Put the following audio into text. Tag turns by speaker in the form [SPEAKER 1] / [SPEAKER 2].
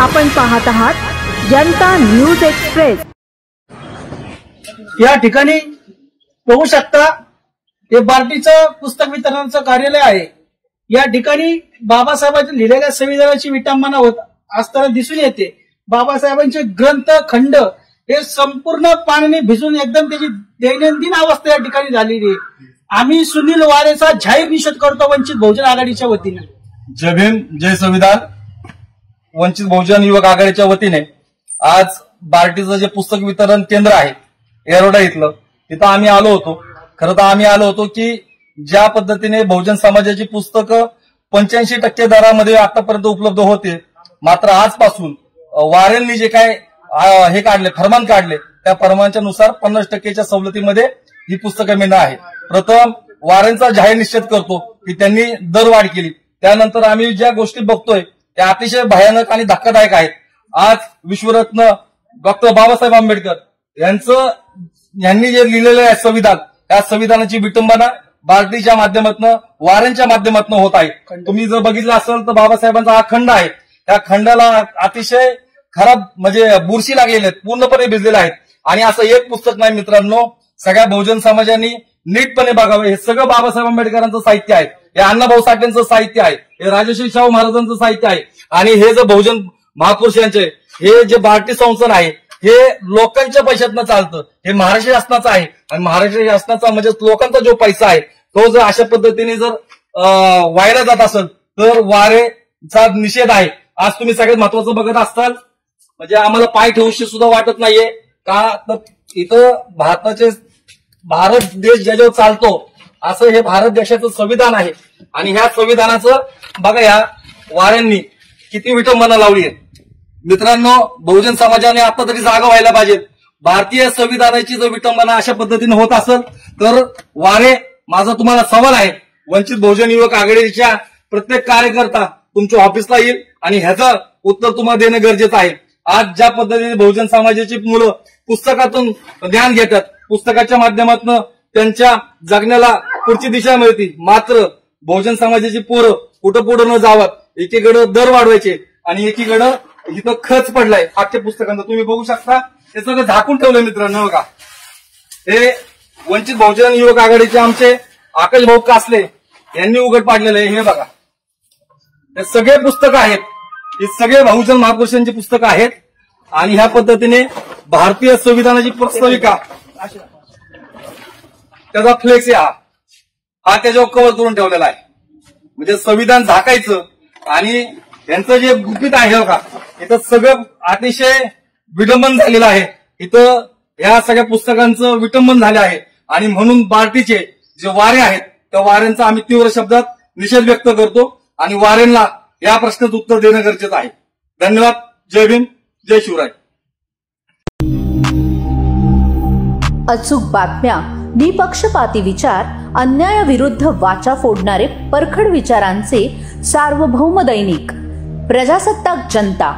[SPEAKER 1] आपण पाहत आहात जनता न्यूज एक्सप्रेस।
[SPEAKER 2] या ठिकाणी बघू शकता हे बार्टीचं पुस्तक वितरणाचं कार्यालय आहे। या ठिकाणी बाबासाहेबांनी लिहिलेल्या संविधानाची विटंबना होत असताना दिसून येते। बाबासाहेबांचे ग्रंथ खंड हे संपूर्ण पाण्याने भिजून एकदम त्याची दैनंदिन अवस्था या ठिकाणी झालेली आहे। आम्ही सुनील वारेचा जाहीर निषेध करतो वंचित बहुजन आघाडीच्या वतीने।
[SPEAKER 3] जय भीम जय संविधान। वंचित बहुजन युवक आघाडीच्या वतीने आज बार्टीचं जे पुस्तक वितरण केंद्र आहे येरोडा इथलं तिथं आम्ही आलो होतो। खरं तर आम्ही आलो होतो की ज्या पद्धतीने बहुजन समाजाची पुस्तकं 85% दरामध्ये आतापर्यंत उपलब्ध होते, मात्र आजपासून वारेंनी जे काय हे काढले फरमान काढले त्या फरमानच्या नुसार 50%च्या सवलतीमध्ये ही पुस्तकं मिळणार आहे। प्रथम वारेंचा जाहीर निषेध करतो की त्यांनी दरवाढ केली। त्यानंतर आम्ही ज्या गोष्टी बघतोय त्या अतिशय भयानक आणि धक्कादायक आहेत। आज विश्वरत्न डॉक्टर बाबासाहेब आंबेडकर यांनी जे लिहिलेलं आहे संविधान, त्या संविधानाची विटंबना बार्टीच्या माध्यमातून वारेंच्या माध्यमातून होत आहे। तुम्ही जर बघितलं असेल तर बाबासाहेबांचा हा खंड आहे, त्या खंडाला अतिशय खराब म्हणजे बुरशी लागलेली आहेत, पूर्णपणे भिजलेले आहेत। आणि असं एक पुस्तक नाही मित्रांनो, सगळ्या बहुजन समाजांनी नीटपणे बघावं। हे सगळं बाबासाहेब आंबेडकरांचं साहित्य आहे, हे अण्णाभाऊ साठेंचं साहित्य आहे, हे राजश्री शाहू महाराजांचं साहित्य आहे। आणि हे जे बहुजन महापुरुषांचे हे जे बार्टी संस्थान आहे हे लोकांच्या पैशातनं चालतं, हे महाराष्ट्र शासनाचं आहे। आणि महाराष्ट्र शासनाचा म्हणजे लोकांचा जो पैसा आहे तो जर अशा पद्धतीने जर वाया जात असेल तर वारेचा निषेध आहे। आज तुम्ही सगळ्यात महत्वाचं बघत असताल म्हणजे आम्हाला पाय ठेवूशी सुद्धा वाटत नाहीये का, तर इथं भारत देश ज्याच्यावर चालतो असं हे भारत देशाचं संविधान आहे। आणि ह्या संविधानाचं बघा या वाऱ्यांनी किती विटंबना लावली आहे। मित्रांनो, बहुजन समाजाने आता तरी जागा व्हायला पाहिजे। भारतीय संविधानाची जर विटंबना अशा पद्धतीने होत असेल तर वारे, माझा तुम्हाला सवाल आहे, वंचित बहुजन युवक आघाडीच्या प्रत्येक कार्यकर्ता तुमच्या ऑफिसला येईल आणि ह्याचं उत्तर तुम्हाला देणं गरजेचं आहे। आज ज्या पद्धतीने बहुजन समाजाची मुलं पुस्तकातून ज्ञान घेतात, पुस्तकाच्या माध्यमातून त्यांच्या जगण्याला पुढची दिशा मिळते, मात्र बहुजन समाजाची पोरं कुठं पुढं न जावत एकीकडे दर वाढवायचे आणि एकीकडे इथं खच पडलाय पाठ्य पुस्तकांचा। तुम्ही बघू शकता हे सगळं झाकून ठेवलंय मित्रांनो। बघा हे वंचित बहुजन युवक आघाडीचे आमचे आकाश भाऊ कासले यांनी उघड पाडलेलं आहे। हे बघा हे सगळे पुस्तकं आहेत, हे सगळे बहुजन महापुरुषांची पुस्तकं आहेत। आणि ह्या पद्धतीने भारतीय संविधानाची प्रस्ताविका त्याचा फ्लेक्स हा त्याच्यावर कव्हर करून ठेवलेला आहे। म्हणजे संविधान झाकायचं आणि यांचं जे गुपित आहे बघा इथं सगळं अतिशय विडंबन झालेलं आहे। इथं ह्या सगळ्या पुस्तकांचं विटंबन झालं आहे आणि म्हणून बार्टीचे जे वारे आहेत त्या वाऱ्यांचा आम्ही तीव्र शब्दात निषेध व्यक्त करतो आणि वारेंना या प्रश्नाचं उत्तर देणं गरजेचं आहे। धन्यवाद। जय भीम जय शिवराय।
[SPEAKER 1] अचूक बातम्या, निपक्षपाती विचार, अन्यायाविरुद्ध वाचा फोडणारे परखड विचारांचे सार्वभौम दैनिक प्रजासत्ताक जनता।